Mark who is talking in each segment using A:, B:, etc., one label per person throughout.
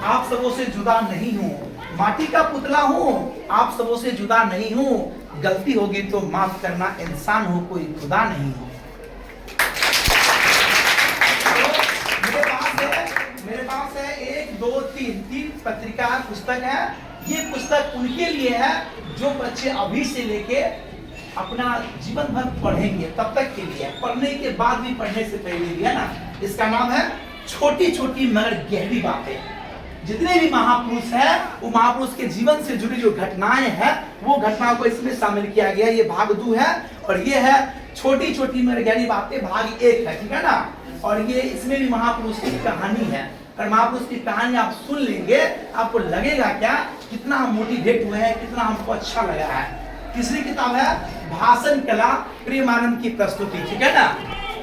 A: आप सबों से जुदा नहीं हूँ, माटी का पुतला हूँ, आप सबों से जुदा नहीं हूँ, गलती होगी तो माफ करना, इंसान हूँ कोई खुदा नहीं हूँ। मेरे पास है 1 2 3 पत्रिका पुस्तक है। ये पुस्तक उनके लिए है जो बच्चे अभी से लेके अपना जीवन भर पढ़ेंगे, तब तक के लिए, पढ़ने के बाद भी, पढ़ने से पहले भी, है ना। इसका नाम है छोटी छोटी मगर गहरी बातें। जितने भी महापुरुष हैं वो महापुरुष के जीवन से जुड़ी जो घटनाएं हैं वो घटनाओं को इसमें शामिल किया गया। ये भाग 2 है और ये है छोटी छोटी मगर गहरी बातें, भाग 1 है, ठीक है ना। और ये इसमें भी महापुरुष की कहानी है। और महापुरुष की कहानी आप सुन लेंगे, आपको लगेगा क्या कितना हम मोटिवेट हुए हैं, कितना हमको अच्छा लगा है। तीसरी किताब है भाषण कला प्रेमानंद की प्रस्तुति, ठीक है ना।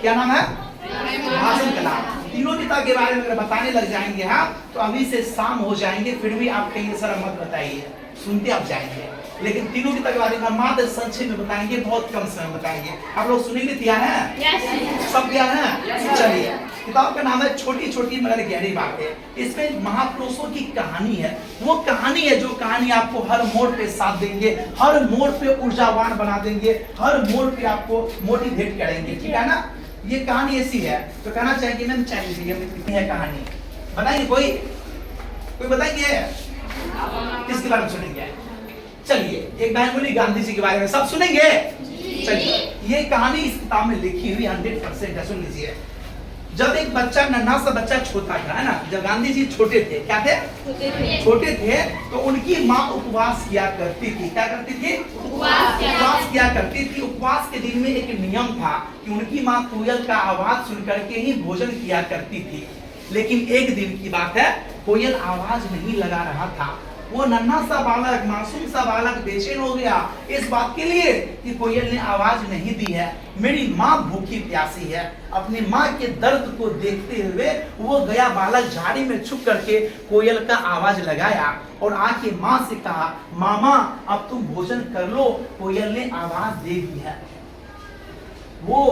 A: क्या नाम है? भाषण कला। तीनों किताब के बारे में अगर बताने लग जाएंगे हम तो अभी से शाम हो जाएंगे, फिर भी आप कहेंगे सर मत बताइए, सुनते आप जाएंगे। लेकिन तीनों किताब के बारे में मात्र संक्षेप में बताएंगे, बहुत कम समय बताएंगे। आप लोग सुनेंगे, तैयार हैं? yes. सब तैयार हैं? चलिए, किताब का नाम है छोटी छोटी मगर गहरी बातें। इसमें महापुरुषों की कहानी है। वो कहानी है जो कहानी आपको हर मोड़ पे साथ देंगे, हर मोड़ पे ऊर्जावान बना देंगे, हर मोड़ पे आपको मोटिवेट करेंगे, ठीक है ना। ये कहानी ऐसी है तो कहना चाहिए मैम चाहिए है कहानी बताइए, कोई बताइए किसके बारे में सुनेंगे? चलिए, एक बहन बोली गांधी जी के बारे में, सब सुनेंगे? चलिए, ये कहानी इस किताब में लिखी हुई 100% है, सुन लीजिए। जब एक बच्चा, नन्हा सा बच्चा छोटा था, है ना, जब गांधी जी छोटे थे, क्या थे? छोटे थे तो उनकी माँ उपवास किया करती थी। क्या करती थी? उपवास किया करती थी। उपवास के दिन में एक नियम था कि उनकी माँ कोयल का आवाज सुन करके ही भोजन किया करती थी। लेकिन एक दिन की बात है, कोयल आवाज नहीं लगा रहा था। वो नन्हा सा बालक, मासूम सा बालक बेचैन हो गया इस बात के लिए कि कोयल ने आवाज नहीं दी है, मेरी माँ भूखी प्यासी है। अपनी माँ के दर्द को देखते हुए वो गया, बालक झाड़ी में छुप करके कोयल का आवाज लगाया और आके माँ से कहा, मामा अब तुम भोजन कर लो, कोयल ने आवाज दे दी है। वो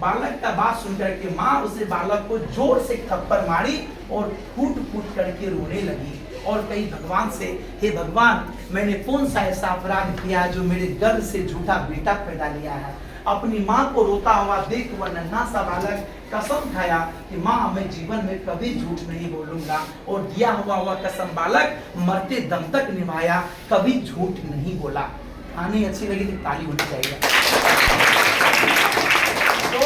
A: बालक का बात सुनकर के माँ उसे बालक को जोर से थप्पड़ मारी और फूट फूट करके रोने लगी और कही भगवान से, हे भगवान मैंने कौन सा ऐसा अपराध किया जो मेरे गर्भ से झूठा बेटा पैदा लिया है। अपनी माँ को रोता हुआ देख वह नन्हा सा बालक कसम खाया कि माँ मैं जीवन में कभी झूठ नहीं बोलूंगा, और दिया हुआ वह कसम बालक मरते दम तक निभाया, कभी झूठ नहीं बोला। कहानी अच्छी लगी तो ताली होनी चाहिए। तो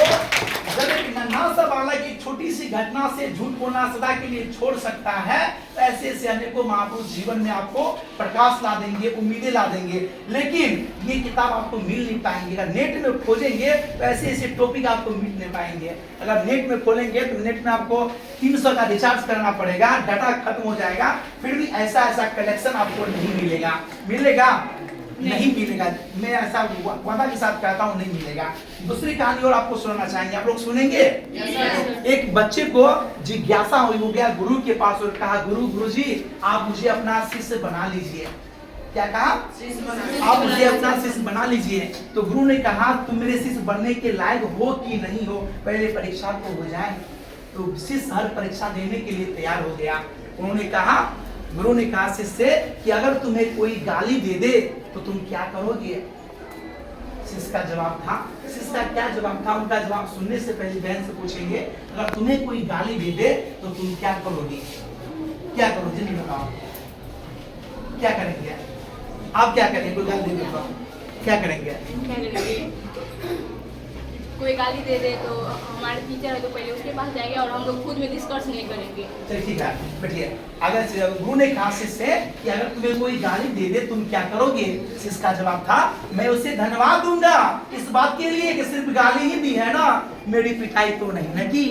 A: जब एक नन्हा सा बालक एक छोटी सी घटना से झूठ बोलना सदा के लिए छोड़ सकता है, तो ऐसे ऐसे अनेकों महापुरुष जीवन में आपको प्रकाश ला देंगे, उम्मीदें ला देंगे। लेकिन ये किताब आपको मिल नहीं पाएंगे। अगर नेट में खोजेंगे तो ऐसे ऐसे टॉपिक आपको मिल नहीं पाएंगे। अगर नेट में खोलेंगे तो नेट में आपको 300 का रिचार्ज करना पड़ेगा, डाटा खत्म हो जाएगा, फिर भी ऐसा ऐसा कलेक्शन आपको नहीं मिलेगा। मिलेगा? नहीं मिलेगा। मैं ऐसा वादा के साथ कहता हूँ, नहीं मिलेगा। दूसरी कहानी और आपको सुनाना चाहेंगे, आप लोग सुनेंगे? एक बच्चे को जिज्ञासा हुई, हो गया गुरु के पास और कहा, गुरुजी आप मुझे अपना शिष्य बना लीजिए। क्या कहा? आप मुझे अपना शिष्य बना लीजिए। तो गुरु ने कहा, तुम मेरे शिष्य बनने के लायक हो कि नहीं हो, पहले परीक्षा तो हो जाए। तो शिष्य हर परीक्षा देने के लिए तैयार हो गया। उन्होंने कहा, गुरु ने कहा शिष्य कि अगर तुम्हें कोई गाली दे दे तो तुम क्या करोगे? शिष्य का जवाब था, शिष्य का क्या जवाब था? उनका जवाब सुनने से पहले बहन से पूछेंगे, अगर तुम्हें कोई गाली दे दे तो तुम क्या करोगे? क्या करोगे? नहीं बताओ, क्या करेंगे आप? क्या करेंगे? कोई गाली दे दे तो क्या करेंगे?
B: कोई गाली दे दे तो हमारे टीचर है तो पहले उसके पास जाएंगे और हम लोग खुद में डिस्कस नहीं करेंगे।
A: चलिए ठीक है, बैठिए। अगर गुरु ने कहा शिष्य कि अगर तुम्हें कोई गाली दे दे तुम क्या करोगे? शिष्य का जवाब था, मैं उसे धन्यवाद दूंगा इस बात के लिए कि सिर्फ गाली ही दी है ना, मेरी पिटाई तो नहीं न की।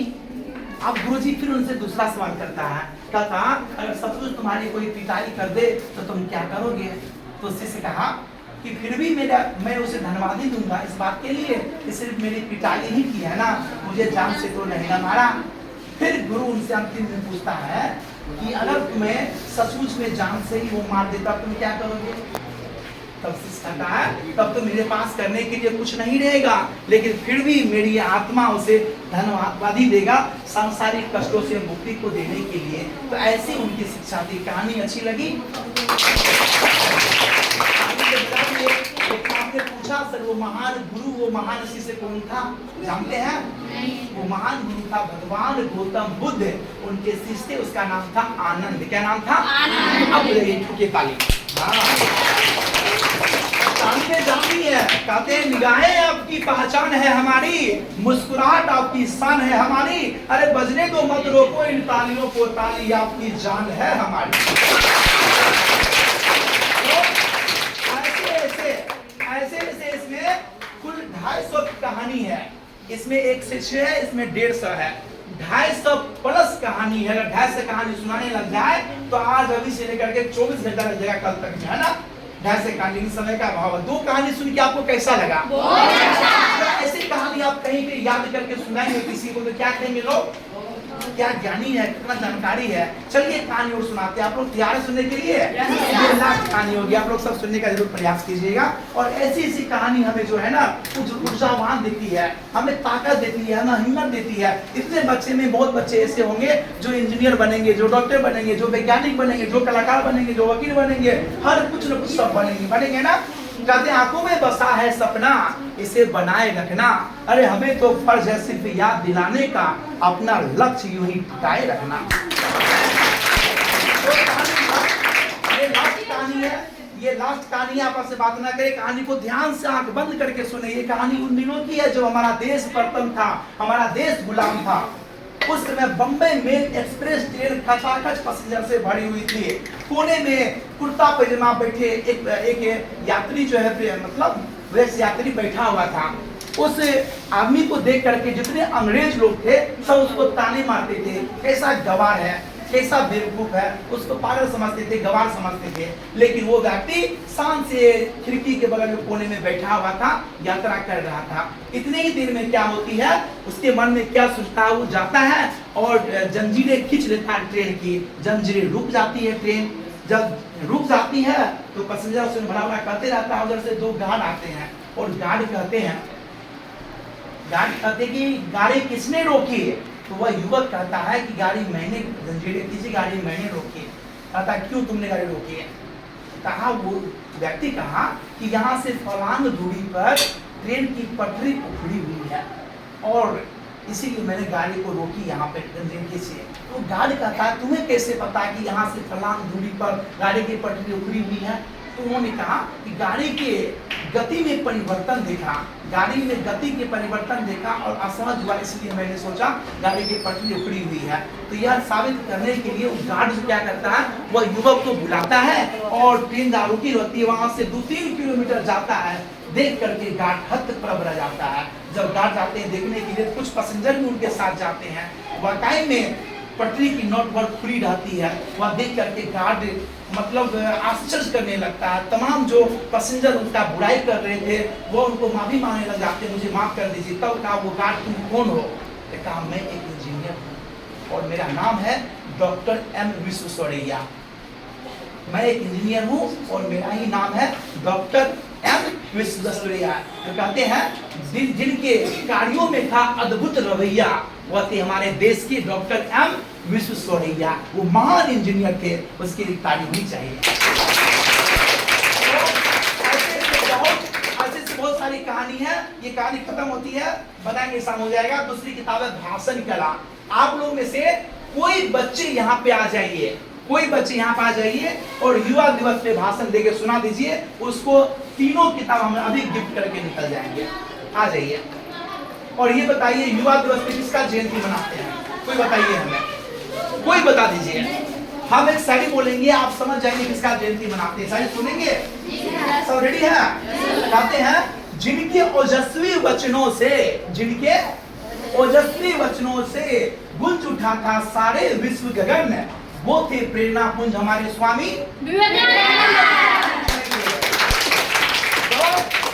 A: अब गुरुजी फिर उनसे दूसरा सवाल करता है, कहता अगर सचमुच तुम्हारी कोई पिटाई कर दे तो तुम क्या करोगे? तो शिष्य कहा कि फिर भी मैं उसे धन्यवाद ही दूंगा इस बात के लिए कि सिर्फ मेरी पिटाई ही की है ना, मुझे जान से तो नहीं मारा। फिर गुरु उनसे अंतिम में पूछता है कि अगर तुम्हें सचमुच में जान से ही वो मार देता तुम क्या करोगे? तब शिष्य कहता है, तब तो मेरे पास करने के लिए कुछ नहीं रहेगा, लेकिन फिर भी मेरी आत्मा उसे धन्यवाद ही देगा सांसारिक कष्टों से मुक्ति को देने के लिए। तो ऐसी उनकी शिक्षा थी। कहानी अच्छी लगी? आपने पूछा सर वो महान गुरु, वो महान शिष्य कौन था, जानते हैं? वो महान गुरु था भगवान गौतम बुद्ध। उनके शिष्य थे, उसका नाम था आनंद। क्या नाम था? आनंद। अब ठुके ताली। जानती है, कहते हैं निगाहें आपकी पहचान है हमारी, मुस्कुराहट आपकी शान है हमारी। अरे बजने दो मत रोको इन तालियों को, ताली आपकी जान है हमारी। ऐसे इसमें कुल 250 की कहानी है। इसमें 1 से 6 है, इसमें 150 है। 250 प्लस कहानी है। अगर 250 कहानी सुनाने लग जाए तो आज अभी से लेकर के 24 घंटा लग जाएगा कल तक, है ना? 250 कहानी, समय का अभाव। 2 कहानी सुन के आपको कैसा लगा? बहुत अच्छा। ऐसी कहानी आप कहीं पे याद करके सुनाएंगे किसी को तो क्या कहेंगे लोग? क्या ज्ञानी है, कितना जानकारी है। चलिए कहानी और सुनाते हैं। आप लोग तैयार है सुनने के लिए? ये लास्ट कहानी होगी, आप लोग सब सुनने का जरूर प्रयास कीजिएगा। और ऐसी ऐसी कहानी हमें जो है ना ऊर्जावान देती है, हमें ताकत देती है, हमें हिम्मत देती है। इतने बच्चे में बहुत बच्चे ऐसे होंगे जो इंजीनियर बनेंगे, जो डॉक्टर बनेंगे, जो वैज्ञानिक बनेंगे, जो कलाकार बनेंगे, जो वकील बनेंगे, हर कुछ न कुछ सब बनेंगे ना। कहते आंखों में बसा है सपना, इसे बनाए रखना। अरे हमें तो फर्ज है सिर्फ याद दिलाने का, अपना लक्ष्य यूं ही टिकाए रखना। ये लास्ट कहानी है, ये लास्ट कहानी है। आपस से बात ना करें, कहानी को ध्यान से आंख बंद करके सुने। ये कहानी उन दिनों की है जब हमारा देश प्रथम था, हमारा देश गुलाम था। उस समय बम्बई मेल एक्सप्रेस ट्रेन खचाखच पैसेंजर से भरी हुई थी। कोने में कुर्ता पैजामा बैठे एक यात्री जो है, मतलब वैसे यात्री बैठा हुआ था। उस आदमी को देख करके जितने अंग्रेज लोग थे सब उसको ताने मारते थे, कैसा गवार है, कैसा बेवकूफ है, उसको पागल समझते थे, गवार समझते थे। लेकिन वो व्यक्ति शान से खिड़की के बगल में कोने में बैठा हुआ था, यात्रा कर रहा था। इतने ही देर में क्या होती है, उसके मन में क्या सोचता है, वो जाता है और जंजीरें खींच लेता है ट्रेन की। जंजीरें रुक जाती है ट्रेन। जब रुक जाती है तो पैसेंजर उसमें भरा भरा कहते रहता है। उधर से 2 गार्ड आते हैं और गार्ड कहते कि गाड़ी किसने रोकी? तो वह युवक कहता है कि गाड़ी मैंने, जंजीरें किसी गाड़ी मैंने रोकी। कहता क्यों तुमने गाड़ी रोकी है? कहा वो व्यक्ति कहा कि यहाँ से फलांग दूरी पर ट्रेन की पटरी उखड़ी हुई है और इसीलिए मैंने गाड़ी को रोकी यहाँ पे जंजीर से। तो गार्ड कहता है तुम्हें कैसे पता कि यहाँ से फलांग दूरी पर गाड़ी की पटरी उखड़ी हुई है? तो उन्होंने कहा कि गाड़ी के गति में परिवर्तन देखा, गाड़ी में गति के परिवर्तन देखा और असहज हुआ, इसलिए मैंने सोचा गाड़ी की पटरी उखड़ी हुई है। तो यह साबित करने के लिए गार्ड क्या करता है, वह युवक को बुलाता है और ट्रेन जहाँ रुकी होती है वहां से 2-3 किलोमीटर जाता है। देख करके गार्ड हतप्रभ रह जाता है। जब गार्ड जाते हैं देखने के लिए, कुछ पैसेंजर भी उनके साथ जाते हैं। वाकई में पटरी की नोट वर्क खुली रहती है। वह देख करके गार्ड मतलब आश्चर्य करने लगता है। तमाम जो पैसेंजर उनका बुराई कर रहे थे वो उनको माफी मांगने लग जाते, मुझे माफ कर दीजिए। तब कहा वो गार्ड तुम कौन हो? तो कहा मैं एक इंजीनियर हूँ और मेरा नाम है डॉक्टर M विश्वेश्वरैया। मैं एक इंजीनियर हूँ और मेरा ही नाम है डॉक्टर M विश्वेश्वरैया। तो कहते हैं जिनके कार्यों में था अद्भुत रवैया, वह थे हमारे देश के डॉक्टर M विश्वेश्वरैया। वो महान इंजीनियर थे, उसकी तारीफ होनी चाहिए। ऐसे बहुत सारी कहानी है। ये कहानी खत्म होती है, बताएंगे शाम हो जाएगा। दूसरी किताब है भाषण कला। आप लोग में से कोई बच्चे यहाँ पे आ जाइए, कोई बच्चे यहाँ पे आ जाइए और युवा दिवस पे भाषण देके सुना दीजिए। उसको 3 किताब हम अभी गिफ्ट करके निकल जाएंगे। आ जाइए और ये बताइए युवा दिवस पे किसका जयंती मनाते हैं? कोई बताइए हमें, कोई बता दीजिए। हम एक शायरी बोलेंगे, आप समझ जाएंगे किसका जयंती मनाते हैं। शायरी सुनेंगे? सब रेडी है? कहते हैं जिनके ओजस्वी वचनों से, जिनके ओजस्वी वचनों से गूंज उठा था सारे विश्व गगन, वो थे प्रेरणा पुंज हमारे स्वामी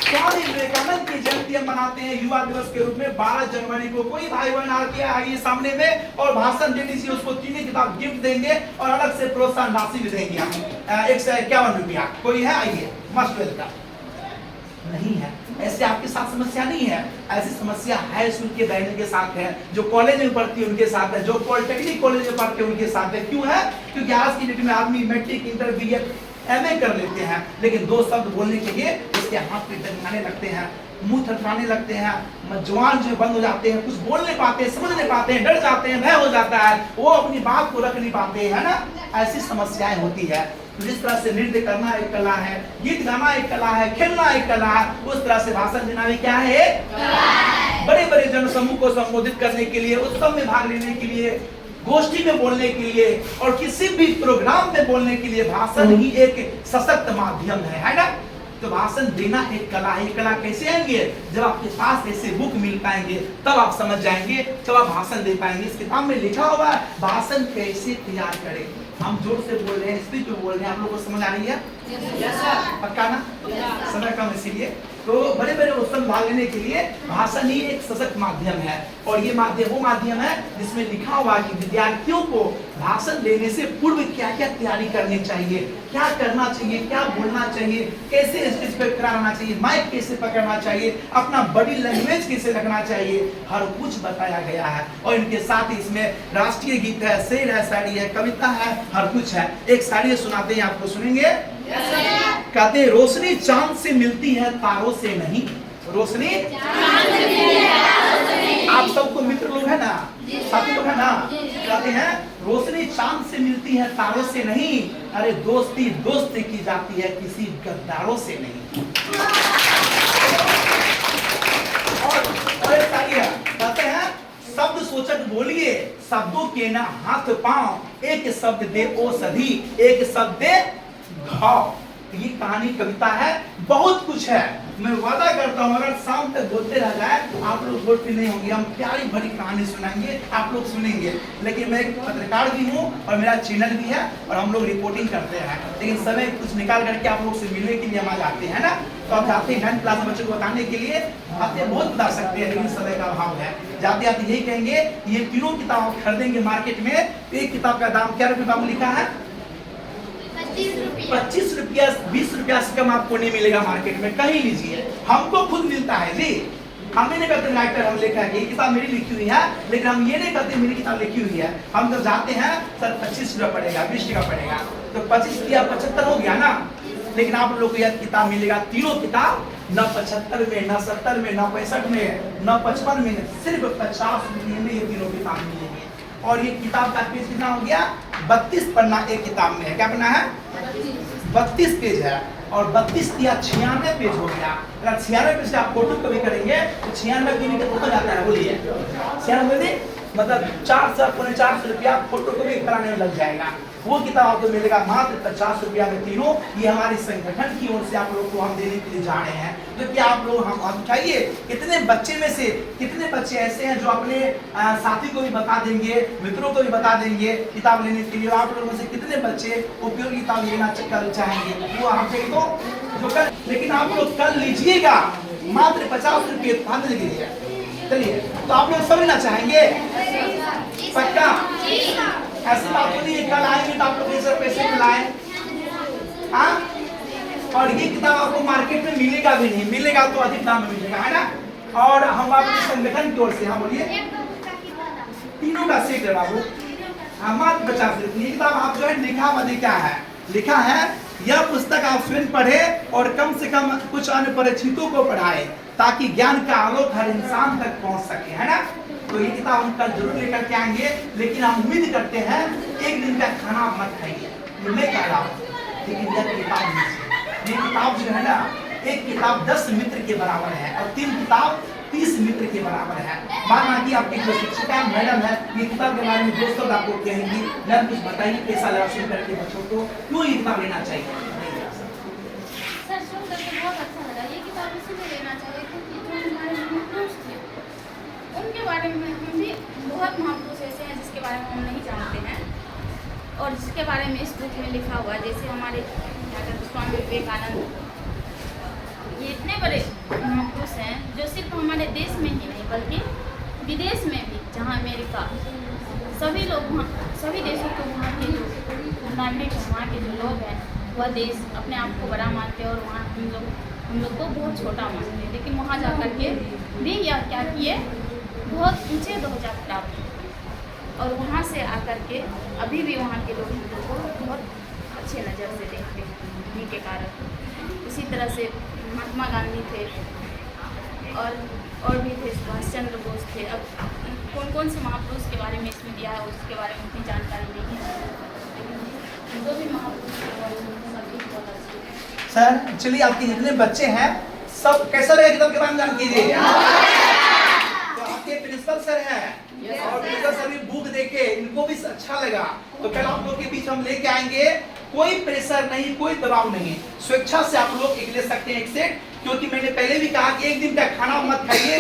A: स्वामी विवेकानंद की जयंती हम मनाते हैं युवा दिवस के रूप में 12 जनवरी को। कोई भाई बहन आके आइए सामने में और भाषण दे दीजिए। उसको 3 किताब गिफ्ट देंगे और अलग से प्रोत्साहन राशि भी देंगे हम 151 रुपया। कोई है? आइए, मस्ट वेलकम। नहीं है ऐसे आपके साथ समस्या नहीं है। ऐसी समस्या हाई स्कूल के बहनों के साथ है, जो कॉलेज में पढ़ती है उनके साथ है, जो पॉलिटेक्निक कॉलेज में पढ़ते हैं उनके साथ है। क्यों है? क्योंकि आज की डेट में आदमी मैट्रिक, इंटर, बीएड, एमए कर लेते हैं, लेकिन दो शब्द बोलने के लिए उसके हाथ पे टंगाने लगते हैं, मुंह थरथराने लगते हैं, जवान जो बंद हो जाते हैं, कुछ बोल नहीं पाते, समझ नहीं पाते हैं, डर जाते हैं, भय हो जाता है, वो अपनी बात को रख नहीं पाते है ना। ऐसी समस्याएं होती है। तो जिस तरह से नृत्य करना एक कला है, गीत गाना एक कला है, खेलना एक कला है, उस तरह से भाषण देना भी क्या है? बड़े बड़े जनसमूह को संबोधित करने के लिए, उत्सव में भाग लेने के लिए, गोष्ठी में बोलने के लिए और किसी भी प्रोग्राम में बोलने के लिए भाषण ही एक सशक्त माध्यम है ना। तो भाषण देना एक कला है। कला कैसे आएंगे? जब आपके पास ऐसे बुक मिल पाएंगे, तब आप समझ जाएंगे, तब आप भाषण दे पाएंगे। इस किताब में लिखा हुआ है भाषण कैसे तैयार करें। हम जोर से बोल रहे हैं, स्पीच में बोल रहे हैं, आप लोगों को समझ आ रही है? पक्का ना? समय कम इसीलिए तो बड़े बड़े उत्सव भाग लेने के लिए भाषण ही एक सशक्त माध्यम है। और ये माध्यम वो माध्यम है जिसमें लिखा हुआ कि विद्यार्थियों को भाषण देने से पूर्व क्या क्या तैयारी करनी चाहिए, क्या करना चाहिए, क्या बोलना चाहिए, कैसे स्टेज पर खड़ा रहना चाहिए, माइक कैसे पकड़ना चाहिए, अपना बॉडी लैंग्वेज कैसे रखना चाहिए, हर कुछ बताया गया है। और इनके साथ ही इसमें राष्ट्रीय गीत है, शेर है, शायरी है, कविता है, हर कुछ है। एक शायरी सुनाते हैं, आपको सुनेंगे? कहते हैं रोशनी चांद से मिलती है तारों से नहीं। रोशनी आप सबको मित्र लोग है ना, साथी लोग है ना। कहते हैं रोशनी चांद से मिलती है तारों से नहीं, अरे दोस्ती दोस्त से की जाती है किसी गद्दारों से नहीं। और कहते हैं शब्द सोचक बोलिए, शब्दों के ना हाथ पांव, एक शब्द दे औषधि, एक शब्द दे घाव। ये कहानी कविता है, बहुत कुछ है। मैं वादा करता हूँ अगर शाम तक बोलते रह जाए आप लोग बोलते नहीं होंगे। हम प्यारी भरी कहानी सुनाएंगे, आप लोग सुनेंगे। लेकिन मैं एक पत्रकार भी हूँ और मेरा चैनल भी है और हम लोग रिपोर्टिंग करते हैं, लेकिन समय कुछ निकाल करके आप लोग से मिलने के लिए हम आ जाते हैं ना। तो आप जाते हैं 9th क्लास बच्चों को बताने के लिए, बातें बहुत बता सकते हैं, लेकिन समय का अभाव है। जाते आते यही कहेंगे ये तीनों किताब खरीदेंगे मार्केट में। एक किताब का दाम क्या रुपये बाबू लिखा है? 25 रुपया, 20 रुपया से कम आपको नहीं मिलेगा मार्केट में, कहीं लीजिए। हमको खुद मिलता है जी। हम नहीं कहते राइटर हम लिखा है, ये किताब मेरी लिखी हुई है, लेकिन हम ये नहीं कहते मेरी किताब लिखी हुई है। हम जब जाते हैं सर 25 रुपया पड़ेगा, 20 टका पड़ेगा, तो 25 या 75 हो गया ना। लेकिन आप लोग को यह किताब मिलेगा, तीनों किताब न 75 में, न 70 में, न 65 में, न 55 में, सिर्फ 50 रुपये में ये तीनों किताब मिलेंगे। और ये किताब का पेज कितना हो गया? 32 पन्ना एक किताब में है। क्या पन्ना है? 32 पेज है। और 32 या 96 पेज हो गया। अगर 96 पेज से आप फोटो कॉपी करेंगे तो 96 पेज में कितना जाता है बोलिए? 96 में मतलब 400-450 रुपया फोटो कॉपी कराने में लग जाएगा। वो किताब आपको मिलेगा मात्र 50 रुपया में तीनों। ये हमारे संगठन की ओर से आप लोग को हम देने के लिए जा रहे हैं। तो क्या आप लोग हम उठाइए, कितने बच्चे में से कितने बच्चे ऐसे हैं जो अपने साथी को भी बता देंगे, मित्रों को भी बता देंगे किताब लेने के लिए? आप लोगों से कितने बच्चे उपयोगी किताब लेना चाहेंगे? वो आप तो कल, लेकिन आप लोग कल लीजिएगा मात्र 50 रुपये हाथ के लिए। चलिए, तो आप लोग समझना चाहेंगे? पक्का? ऐसी बात नहीं है कल आएंगे तो आप लोग ये सब पैसे मिलाएं। हाँ, और ये किताब आपको मार्केट में मिलेगा भी नहीं, मिलेगा तो अधिक दाम में मिलेगा, है ना। और हम आपके संगठन की ओर से, हाँ बोलिए, तीनों का सेट है बाबू, मात्र 50 रुपये। ये किताब आप जो है लिखा हुआ क्या है? लिखा है यह पुस्तक आप स्वयं पढ़े और कम से कम कुछ अन्य परिचितों को पढ़ाए ताकि ज्ञान का आलोक हर इंसान तक पहुंच सके, है ना। तो ये किताब हम कल जरूर लेकर के आएंगे, लेकिन हम उम्मीद करते हैं एक दिन का खाना मत खाइए, मैं कह रहा हूँ, लेकिन यह किताब जो है ना, एक किताब 10 मित्र के बराबर है और 3 किताब 30 मित्र के बराबर है। माना कि आपकी जो शिक्षिका मैडम है, ये किताब के बारे में दोस्तों आपको कहेंगी, मैम कुछ बताइए कैसा लगा सुन करके बच्चों को, क्यों ये किताब लेना चाहिए?
B: सर सुन करके बहुत अच्छा लगा। ये किताब इसलिए लेना चाहिए क्योंकि जो हमारे महापुरुष थे उनके बारे में हम भी बहुत महापुरुष ऐसे हैं जिसके बारे में हम नहीं जानते हैं और जिसके बारे में इस बुक में लिखा हुआ है। जैसे हमारे स्वामी विवेकानंद, ये इतने बड़े महापुरुष हैं जो सिर्फ हमारे देश में ही नहीं बल्कि विदेश में भी, जहाँ अमेरिका, सभी लोग वहाँ, सभी देशों को वहाँ के जो नागरिक हैं, वहाँ के जो लोग हैं, वह देश अपने आप को बड़ा मानते हैं और वहाँ हम लोग हम लोग को बहुत छोटा मानते हैं, लेकिन वहाँ जा कर के भी क्या किए, बहुत ऊंचे दर्जा प्राप्त किए। और वहाँ से आकर के अभी भी वहाँ के लोग हम लोग को बहुत अच्छे नज़र से देखते हैं उन्हीं के कारण। इसी तरह से महात्मा गांधी थे और भी थे, सुभाष चंद्र बोस थे। अब कौन कौन से महापुरुष के बारे में इसमें दिया है उसके बारे में उतनी जानकारी नहीं है, लेकिन जो भी महापुरुष के बारे में सभी बहुत अच्छे हैं।
A: सर चलिए, आपके जितने बच्चे हैं सब कैसा लगा किताब के बारे में जान कीजिए। तो आपके प्रिंसिपल सर हैं और प्रिंसिपल सर भी बुक देखे, इनको भी अच्छा लगा। तो कल आप लोग के बीच हम लेके आएंगे, कोई प्रेशर नहीं, कोई दबाव नहीं, स्वेच्छा से आप लोग एक ले सकते हैं एक सेट। क्योंकि मैंने पहले भी कहा कि एक दिन का खाना मत खाइए।